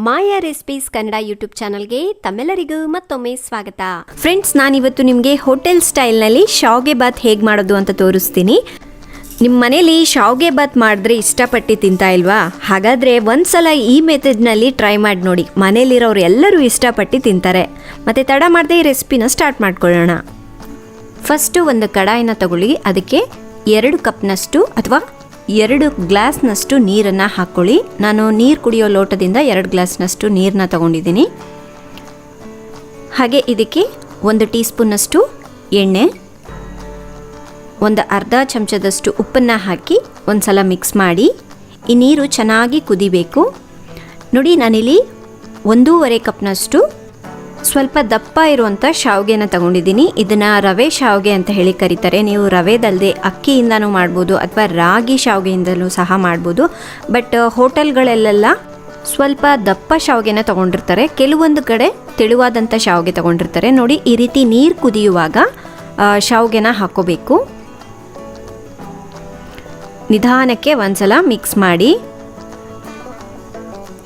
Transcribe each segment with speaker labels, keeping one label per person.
Speaker 1: ಮಾಯಾ recipes Kannada YouTube ಚಾನಲ್ಗೆ ತಮ್ಮೆಲ್ಲರಿಗೂ ಮತ್ತೊಮ್ಮೆ ಸ್ವಾಗತ. ಫ್ರೆಂಡ್ಸ್, ನಾನಿವತ್ತು ನಿಮಗೆ ಹೋಟೆಲ್ ಸ್ಟೈಲ್ನಲ್ಲಿ ಶಾವಿಗೆ ಬಾತ್ ಹೇಗೆ ಮಾಡೋದು ಅಂತ ತೋರಿಸ್ತೀನಿ. ನಿಮ್ಮ ಮನೇಲಿ ಶಾವಿಗೆ ಬಾತ್ ಮಾಡಿದ್ರೆ ಇಷ್ಟಪಟ್ಟು ತಿಂತಾ ಇಲ್ವಾ? ಹಾಗಾದರೆ ಒಂದ್ಸಲ ಈ ಮೆಥಡ್ನಲ್ಲಿ ಟ್ರೈ ಮಾಡಿ ನೋಡಿ. ಮನೇಲಿರೋರು ಎಲ್ಲರೂ ಇಷ್ಟಪಟ್ಟು ತಿಂತಾರೆ. ಮತ್ತು ತಡ ಮಾಡದೆ ಈ ರೆಸಿಪಿನ ಸ್ಟಾರ್ಟ್ ಮಾಡ್ಕೊಳ್ಳೋಣ. ಫಸ್ಟು ಒಂದು ಕಡಾಯಿನ ತಗೊಳ್ಳಿ. ಅದಕ್ಕೆ 2 ಕಪ್ನಷ್ಟು ಅಥವಾ 2 ಗ್ಲಾಸ್ನಷ್ಟು ನೀರನ್ನು ಹಾಕ್ಕೊಳ್ಳಿ. ನಾನು ನೀರು ಕುಡಿಯೋ ಲೋಟದಿಂದ 2 ಗ್ಲಾಸ್ನಷ್ಟು ನೀರನ್ನ ತಗೊಂಡಿದ್ದೀನಿ. ಹಾಗೆ ಇದಕ್ಕೆ 1 ಟೀ ಸ್ಪೂನ್ನಷ್ಟು ಎಣ್ಣೆ, ಒಂದು ಅರ್ಧ ಚಮಚದಷ್ಟು ಉಪ್ಪನ್ನು ಹಾಕಿ ಒಂದು ಸಲ ಮಿಕ್ಸ್ ಮಾಡಿ. ಈ ನೀರು ಚೆನ್ನಾಗಿ ಕುದಿಬೇಕು. ನೋಡಿ, ನಾನಿಲ್ಲಿ 1.5 ಕಪ್ನಷ್ಟು ಸ್ವಲ್ಪ ದಪ್ಪ ಇರುವಂಥ ಶಾವಿಗೆನ ತಗೊಂಡಿದ್ದೀನಿ. ಇದನ್ನು ರವೆ ಶಾವಿಗೆ ಅಂತ ಹೇಳಿ ಕರೀತಾರೆ. ನೀವು ರವೆದಲ್ಲದೆ ಅಕ್ಕಿಯಿಂದನೂ ಮಾಡ್ಬೋದು ಅಥವಾ ರಾಗಿ ಶಾವಿಗೆಯಿಂದಲೂ ಸಹ ಮಾಡ್ಬೋದು. ಬಟ್ ಹೋಟೆಲ್ಗಳಲ್ಲೆಲ್ಲ ಸ್ವಲ್ಪ ದಪ್ಪ ಶಾವಿಗೆನ ತಗೊಂಡಿರ್ತಾರೆ, ಕೆಲವೊಂದು ಕಡೆ ತೆಳುವಾದಂಥ ಶಾವಿಗೆ ತಗೊಂಡಿರ್ತಾರೆ. ನೋಡಿ, ಈ ರೀತಿ ನೀರು ಕುದಿಯುವಾಗ ಶಾವಿಗೆನ ಹಾಕೋಬೇಕು. ನಿಧಾನಕ್ಕೆ ಒಂದ್ಸಲ ಮಿಕ್ಸ್ ಮಾಡಿ.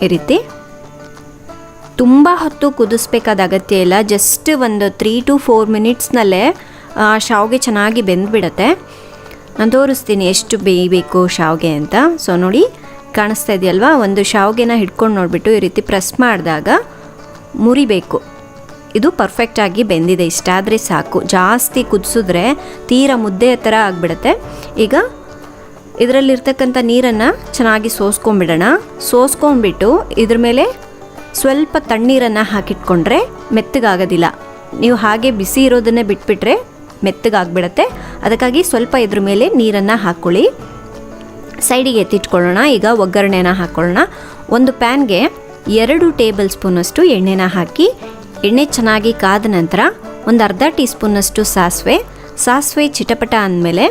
Speaker 1: ಈ ರೀತಿ ತುಂಬ ಹೊತ್ತು ಕುದಿಸ್ಬೇಕಾದ ಅಗತ್ಯ ಇಲ್ಲ. ಜಸ್ಟ್ ಒಂದು 3 to 4 ಮಿನಿಟ್ಸ್ನಲ್ಲೇ ಶಾವಿಗೆ ಚೆನ್ನಾಗಿ ಬೆಂದ್ಬಿಡುತ್ತೆ. ನಾನು ತೋರಿಸ್ತೀನಿ ಎಷ್ಟು ಬೇಯಬೇಕು ಶಾವಿಗೆ ಅಂತ. ಸೊ ನೋಡಿ, ಕಾಣಿಸ್ತಾ ಇದೆಯಲ್ವಾ? ಒಂದು ಶಾವಿಗೆನ ಹಿಡ್ಕೊಂಡು ನೋಡಿಬಿಟ್ಟು ಈ ರೀತಿ ಪ್ರೆಸ್ ಮಾಡಿದಾಗ ಮುರಿಬೇಕು. ಇದು ಪರ್ಫೆಕ್ಟಾಗಿ ಬೆಂದಿದೆ. ಇಷ್ಟಾದರೆ ಸಾಕು. ಜಾಸ್ತಿ ಕುದಿಸಿದ್ರೆ ತೀರಾ ಮುದ್ದೆ ಥರ ಆಗಿಬಿಡುತ್ತೆ. ಈಗ ಇದರಲ್ಲಿರ್ತಕ್ಕಂಥ ನೀರನ್ನು ಚೆನ್ನಾಗಿ ಸೋಸ್ಕೊಂಡ್ಬಿಡೋಣ. ಸೋಸ್ಕೊಂಡ್ಬಿಟ್ಟು ಇದ್ರ ಮೇಲೆ ಸ್ವಲ್ಪ ತಣ್ಣೀರನ್ನು ಹಾಕಿಟ್ಕೊಂಡ್ರೆ ಮೆತ್ತಗಾಗೋದಿಲ್ಲ. ನೀವು ಹಾಗೆ ಬಿಸಿ ಇರೋದನ್ನೇ ಬಿಟ್ಬಿಟ್ರೆ ಮೆತ್ತಗಾಗ್ಬಿಡತ್ತೆ. ಅದಕ್ಕಾಗಿ ಸ್ವಲ್ಪ ಇದ್ರ ಮೇಲೆ ನೀರನ್ನು ಹಾಕ್ಕೊಳ್ಳಿ. ಸೈಡಿಗೆ ಎತ್ತಿಟ್ಕೊಳ್ಳೋಣ. ಈಗ ಒಗ್ಗರಣೆನ ಹಾಕ್ಕೊಳ್ಳೋಣ. ಒಂದು ಪ್ಯಾನ್ಗೆ 2 ಟೇಬಲ್ ಸ್ಪೂನಷ್ಟು ಎಣ್ಣೆನ ಹಾಕಿ, ಎಣ್ಣೆ ಚೆನ್ನಾಗಿ ಕಾದ ನಂತರ ಒಂದು ಅರ್ಧ ಟೀ ಸ್ಪೂನಷ್ಟು ಸಾಸಿವೆ ಚಿಟಪಟ ಅಂದಮೇಲೆ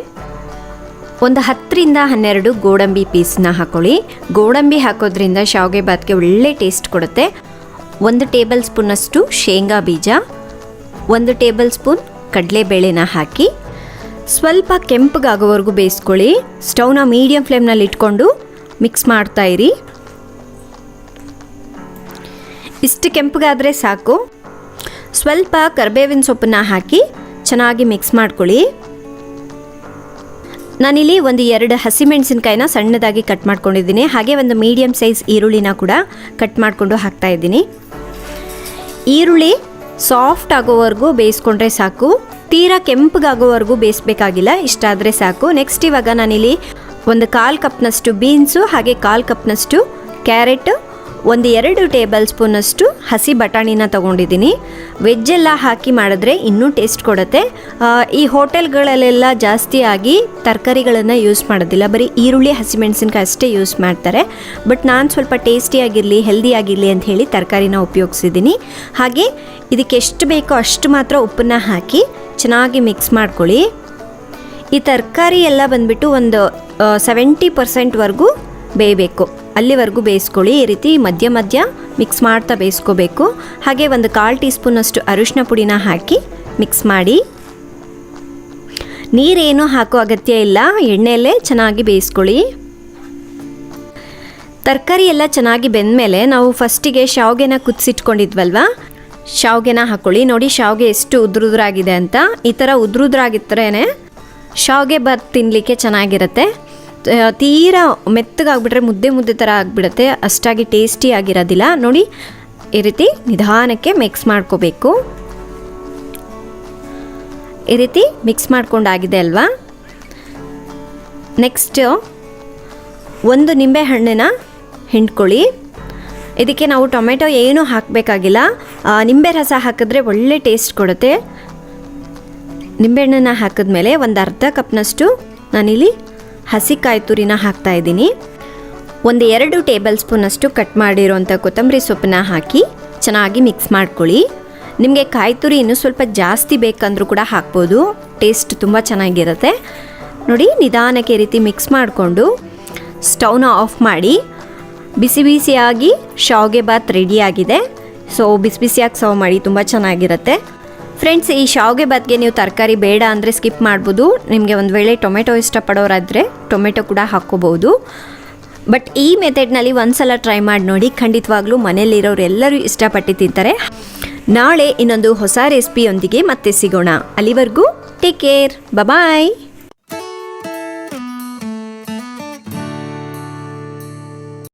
Speaker 1: ಒಂದು 10 ರಿಂದ 12 ಗೋಡಂಬಿ ಪೀಸ್ನ ಹಾಕ್ಕೊಳ್ಳಿ. ಗೋಡಂಬಿ ಹಾಕೋದ್ರಿಂದ ಶಾವಿಗೆ ಬಾತ್ಗೆ ಒಳ್ಳೆ ಟೇಸ್ಟ್ ಕೊಡುತ್ತೆ. 1 ಟೇಬಲ್ ಸ್ಪೂನಷ್ಟು ಶೇಂಗಾ ಬೀಜ, 1 ಟೇಬಲ್ ಸ್ಪೂನ್ ಕಡಲೆಬೇಳೆನ ಹಾಕಿ ಸ್ವಲ್ಪ ಕೆಂಪಗಾಗೋವರೆಗೂ ಬೇಯಿಸ್ಕೊಳ್ಳಿ. ಸ್ಟವ್ನ ಮೀಡಿಯಂ ಫ್ಲೇಮ್ನಲ್ಲಿ ಇಟ್ಕೊಂಡು ಮಿಕ್ಸ್ ಮಾಡ್ತಾ ಇರಿ. ಇಷ್ಟು ಕೆಂಪಗಾದರೆ ಸಾಕು. ಸ್ವಲ್ಪ ಕರಿಬೇವಿನ ಸೊಪ್ಪನ್ನ ಹಾಕಿ ಚೆನ್ನಾಗಿ ಮಿಕ್ಸ್ ಮಾಡ್ಕೊಳ್ಳಿ. ನಾನಿಲ್ಲಿ ಒಂದು 2 ಹಸಿಮೆಣಸಿನ್ಕಾಯಿನ ಸಣ್ಣದಾಗಿ ಕಟ್ ಮಾಡ್ಕೊಂಡಿದ್ದೀನಿ. ಹಾಗೆ ಒಂದು ಮೀಡಿಯಮ್ ಸೈಜ್ ಈರುಳ್ಳಿನ ಕೂಡ ಕಟ್ ಮಾಡಿಕೊಂಡು ಹಾಕ್ತಾ ಇದ್ದೀನಿ. ಈರುಳ್ಳಿ ಸಾಫ್ಟ್ ಆಗೋವರೆಗೂ ಬೇಯಿಸ್ಕೊಂಡ್ರೆ ಸಾಕು. ತೀರಾ ಕೆಂಪಗಾಗೋವರೆಗೂ ಬೇಯಿಸ್ಬೇಕಾಗಿಲ್ಲ. ಇಷ್ಟಾದರೆ ಸಾಕು. ನೆಕ್ಸ್ಟ್ ಇವಾಗ ನಾನಿಲ್ಲಿ ಒಂದು 1/4 ಕಪ್ನಷ್ಟು ಬೀನ್ಸು, ಹಾಗೆ 1/4 ಕಪ್ನಷ್ಟು ಕ್ಯಾರೆಟ್, 2 ಟೇಬಲ್ ಸ್ಪೂನಷ್ಟು ಹಸಿ ಬಟಾಣಿನ ತೊಗೊಂಡಿದ್ದೀನಿ. ವೆಜ್ಜೆಲ್ಲ ಹಾಕಿ ಮಾಡಿದ್ರೆ ಇನ್ನೂ ಟೇಸ್ಟ್ ಕೊಡುತ್ತೆ. ಈ ಹೋಟೆಲ್ಗಳಲ್ಲೆಲ್ಲ ಜಾಸ್ತಿಯಾಗಿ ತರಕಾರಿಗಳನ್ನು ಯೂಸ್ ಮಾಡೋದಿಲ್ಲ, ಬರೀ ಈರುಳ್ಳಿ ಹಸಿಮೆಣಸಿನ್ಕಾಯಿ ಅಷ್ಟೇ ಯೂಸ್ ಮಾಡ್ತಾರೆ. ಬಟ್ ನಾನು ಸ್ವಲ್ಪ ಟೇಸ್ಟಿಯಾಗಿರಲಿ, ಹೆಲ್ದಿಯಾಗಿರಲಿ ಅಂತ ಹೇಳಿ ತರಕಾರಿನ ಉಪಯೋಗಿಸಿದ್ದೀನಿ. ಹಾಗೆ ಇದಕ್ಕೆ ಎಷ್ಟು ಬೇಕೋ ಅಷ್ಟು ಮಾತ್ರ ಉಪ್ಪನ್ನು ಹಾಕಿ ಚೆನ್ನಾಗಿ ಮಿಕ್ಸ್ ಮಾಡ್ಕೊಳ್ಳಿ. ಈ ತರಕಾರಿ ಎಲ್ಲ ಬಂದುಬಿಟ್ಟು ಒಂದು 70% ಬೇಯಬೇಕು. ಅಲ್ಲಿವರೆಗೂ ಬೇಯಿಸ್ಕೊಳ್ಳಿ. ಈ ರೀತಿ ಮಧ್ಯ ಮಿಕ್ಸ್ ಮಾಡ್ತಾ ಬೇಯಿಸ್ಕೋಬೇಕು. ಹಾಗೆ ಒಂದು 1/4 ಟೀ ಸ್ಪೂನಷ್ಟು ಅರಿಶಿನ ಪುಡಿನ ಹಾಕಿ ಮಿಕ್ಸ್ ಮಾಡಿ. ನೀರೇನು ಹಾಕೋ ಅಗತ್ಯ ಇಲ್ಲ, ಎಣ್ಣೆಯಲ್ಲೇ ಚೆನ್ನಾಗಿ ಬೇಯಿಸ್ಕೊಳ್ಳಿ. ತರಕಾರಿ ಎಲ್ಲ ಚೆನ್ನಾಗಿ ಬೆಂದಮೇಲೆ ನಾವು ಫಸ್ಟಿಗೆ ಶಾವಿಗೆನ ಕುದಿಸಿಟ್ಕೊಂಡಿದ್ವಲ್ವ, ಶಾವಿಗೆನ ಹಾಕ್ಕೊಳ್ಳಿ. ನೋಡಿ, ಶಾವಿಗೆ ಎಷ್ಟು ಉದ್ರುದ್ರಾಗಿದೆ ಅಂತ. ಈ ಥರ ಉದ್ರುದ್ರಾಗಿದ್ರೇ ಶಾವಿಗೆ ಬಾತ್ ತಿನ್ನಲಿಕ್ಕೆ ಚೆನ್ನಾಗಿರುತ್ತೆ. ತೀರಾ ಮೆತ್ತಗಾಗ್ಬಿಟ್ರೆ ಮುದ್ದೆ ಥರ ಆಗಿಬಿಡುತ್ತೆ. ಅಷ್ಟಾಗಿ ಟೇಸ್ಟಿ ಆಗಿರೋದಿಲ್ಲ. ನೋಡಿ, ಈ ರೀತಿ ನಿಧಾನಕ್ಕೆ ಮಿಕ್ಸ್ ಮಾಡ್ಕೋಬೇಕು. ಈ ರೀತಿ ಮಿಕ್ಸ್ ಮಾಡ್ಕೊಂಡಾಗಿದೆ ಅಲ್ವಾ? ನೆಕ್ಸ್ಟು 1 ನಿಂಬೆ ಹಣ್ಣನ್ನ ಹಿಂಡ್ಕೊಳ್ಳಿ. ಇದಕ್ಕೆ ನಾವು ಟೊಮೆಟೊ ಏನೂ ಹಾಕಬೇಕಾಗಿಲ್ಲ. ನಿಂಬೆ ರಸ ಹಾಕಿದ್ರೆ ಒಳ್ಳೆ ಟೇಸ್ಟ್ ಕೊಡುತ್ತೆ. ನಿಂಬೆಹಣ್ಣನ್ನು ಹಾಕಿದ್ಮೇಲೆ ಒಂದು ಅರ್ಧ ಕಪ್ನಷ್ಟು ನಾನಿಲ್ಲಿ ಹಸಿ ಕಾಯಿ ತುರಿನ ಹಾಕ್ತಾ ಇದ್ದೀನಿ. 2 ಟೇಬಲ್ ಸ್ಪೂನಷ್ಟು ಕಟ್ ಮಾಡಿರೋಂಥ ಕೊತ್ತಂಬರಿ ಸೊಪ್ಪನ್ನ ಹಾಕಿ ಚೆನ್ನಾಗಿ ಮಿಕ್ಸ್ ಮಾಡ್ಕೊಳ್ಳಿ. ನಿಮಗೆ ಕಾಯಿ ತುರಿ ಇನ್ನೂ ಸ್ವಲ್ಪ ಜಾಸ್ತಿ ಬೇಕಂದ್ರೂ ಕೂಡ ಹಾಕ್ಬೋದು. ಟೇಸ್ಟ್ ತುಂಬ ಚೆನ್ನಾಗಿರುತ್ತೆ. ನೋಡಿ, ನಿಧಾನಕ್ಕೆ ರೀತಿ ಮಿಕ್ಸ್ ಮಾಡಿಕೊಂಡು ಸ್ಟವ್ನ ಆಫ್ ಮಾಡಿ. ಬಿಸಿಯಾಗಿ ಶಾವಿಗೆ ಬಾತ್ ರೆಡಿಯಾಗಿದೆ. ಸೊ ಬಿಸಿಯಾಗಿ ಸರ್ವ್ ಮಾಡಿ, ತುಂಬ ಚೆನ್ನಾಗಿರುತ್ತೆ. ಫ್ರೆಂಡ್ಸ್, ಈ ಶಾವಿಗೆ ಬಾತ್ಗೆ ನೀವು ತರಕಾರಿ ಬೇಡ ಅಂದರೆ ಸ್ಕಿಪ್ ಮಾಡ್ಬೋದು. ನಿಮಗೆ ಒಂದು ವೇಳೆ ಟೊಮೆಟೊ ಇಷ್ಟಪಡೋರಾದರೆ ಟೊಮೆಟೊ ಕೂಡ ಹಾಕ್ಕೋಬೋದು. ಬಟ್ ಈ ಮೆಥಡ್ನಲ್ಲಿ ಒಂದ್ಸಲ ಟ್ರೈ ಮಾಡಿ ನೋಡಿ, ಖಂಡಿತವಾಗ್ಲೂ ಮನೆಯಲ್ಲಿರೋರು ಎಲ್ಲರೂ ಇಷ್ಟಪಟ್ಟು ತಿಂತಾರೆ. ನಾಳೆ ಇನ್ನೊಂದು ಹೊಸ ರೆಸಿಪಿಯೊಂದಿಗೆ ಮತ್ತೆ ಸಿಗೋಣ. ಅಲ್ಲಿವರೆಗೂ ಟೇಕ್ ಕೇರ್, ಬಾಯ್.